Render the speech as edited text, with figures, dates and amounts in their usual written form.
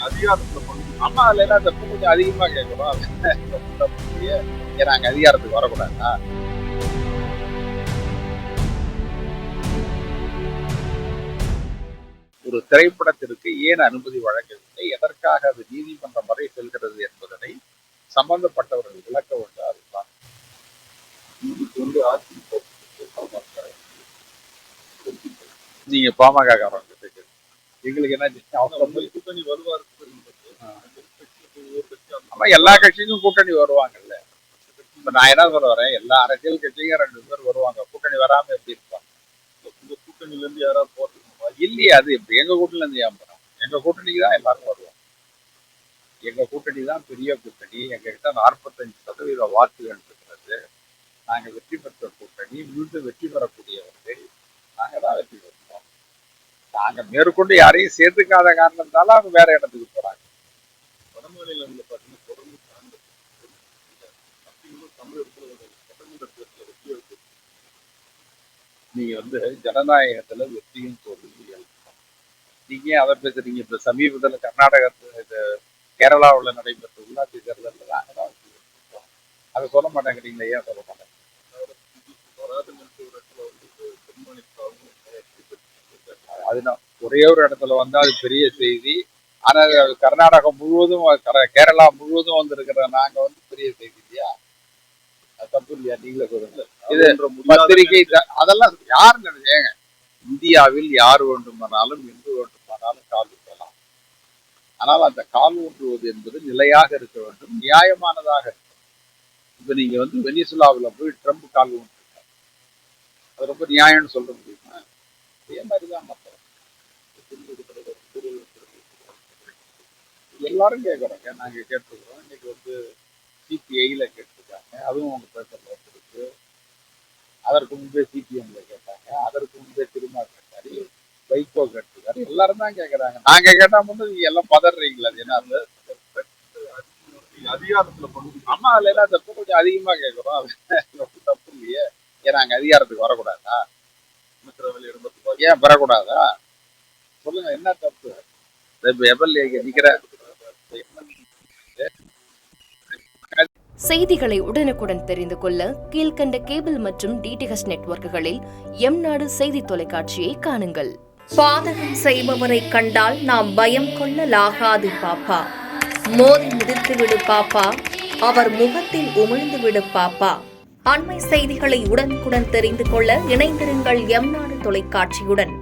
அதிகாரத்துல ஆமா, அதுல எல்லாம் தப்பு கொஞ்சம் அதிகமா கேட்கணும். நாங்க அதிகாரத்துக்கு வரக்கூடாதா? ஒரு திரைப்படத்திற்கு ஏன் அனுமதி வழங்கவில்லை, எதற்காக அது நீதிமன்றம் வரை செல்கிறது என்பதனை சம்பந்தப்பட்டவர்கள் விளக்க வேண்டும். அதுதான் நீங்க பாமக எங்களுக்கு என்ன கூட்டணி வருவார். ஆமா, எல்லா கட்சிக்கும் கூட்டணி வருவாங்கல்ல. இப்ப நான் என்ன சொல்ல வரேன், எல்லா அரசியல் கட்சியும் 2 பேர் வருவாங்க. கூட்டணி வராம எப்படி இருப்பாங்க? உங்க கூட்டணியில இருந்து யாராவது போறது இல்லையா? அது எப்படி எங்க கூட்டணியில இருந்து ஏன் போறாங்க? எங்க கூட்டணிக்கு தான் எல்லாரும் வருவாங்க. எங்க கூட்டணி தான் பெரிய கூட்டணி. எங்க கிட்ட 45% வாக்குகள் இருக்கிறது. நாங்க வெற்றி பெற்ற கூட்டணி. மீண்டும் வெற்றி பெறக்கூடியவர்கள் நாங்க தான் வெற்றி பெற்றோம். நாங்க மேற்கொண்டு யாரையும் சேர்த்துக்காத காரணத்தால அவங்க வேற இடத்துக்கு போறாங்க. வட மாநிலங்களில் பார்த்தீங்கன்னா தொடர்ந்து நீங்க ஜனநாயகத்துல வெற்றியும் தோல்வியும் நீங்க அதை பேசுறீங்க. இப்ப சமீபத்தில் கர்நாடகத்துல கேரளாவில் நடைபெற்ற உள்ளாட்சி தேர்தலில் நாங்க தான் அதை சொல்ல மாட்டேங்கிறீங்களா? ஏன் சொல்ல மாட்டேங்க? அதுதான் ஒரே ஒரு இடத்துல வந்தா அது பெரிய செய்தி. ஆனா கர்நாடகம் முழுவதும் கேரளா முழுவதும் வந்திருக்கிற நாங்க பெரிய செய்தி இல்லையா? தப்பு இல்லையா? நீங்களே சொல்லுங்க. இது பத்திரிகை அதெல்லாம் யார் நினைச்சேங்க? இந்தியாவில் யார் வேண்டுமானாலும் எங்கு வேண்டுமானாலும் கால் ஊற்றலாம். ஆனால் அந்த கால் ஊற்றுவது என்பது நிலையாக இருக்க வேண்டும், நியாயமானதாக இருக்கும். இப்ப நீங்க வெனிசுலாவில் போய் ட்ரம்ப் கால் ஊற்றுங்க, அது ரொம்ப நியாயம்னு சொல்ல முடியுமா? அதே மாதிரிதான் மக்கள் எல்லாரும் கேட்கறோங்க. நாங்க கேட்டுக்கிறோம். இன்னைக்கு சிபிஐல கேட்டிருக்காங்க, அதுவும் உங்க பேப்பர்ல இருக்கு. அதற்கு முன்பே சிபிஎம்ல கேட்டாங்க, அதற்கு முன்பே திரும்ப கேட்டாரு, வைகோ கேட்டிருக்காரு. எல்லாரும் தான் கேட்கறாங்க. நாங்க கேட்டா மட்டும் நீங்க எல்லாம் பதறீங்களா? அது என்ன அதிகாரத்துல ஆமா, அதுல எல்லாம் தப்பு கொஞ்சம் அதிகமா கேட்கறோம். அது தப்பு இல்லையே. ஏன் நாங்க அதிகாரத்துக்கு வரக்கூடாதா? ஏன் பெறக்கூடாதா? சொல்லுங்க, என்ன தப்பு? எம்எல்ஏ நிக்கிற செய்திகளை உடனுக்குடன் தெரிந்து கொள்ள கீழ்கண்ட கேபிள் மற்றும் டிடிஎச் நெட்வொர்க்குகளில் எம்நாடு செய்தி தொலைக்காட்சியை காணுங்கள். பாதகம் செய்பவரை கண்டால் நாம் பயம் கொள்ளலாகாது பாப்பா. மோதி மிதித்துவிடு பாப்பா, அவர் முகத்தில் உமிழ்ந்து விடு பாப்பா. அண்மை செய்திகளை உடனுக்குடன் தெரிந்து கொள்ள இணைந்திருங்கள் எம்நாடு தொலைக்காட்சியுடன்.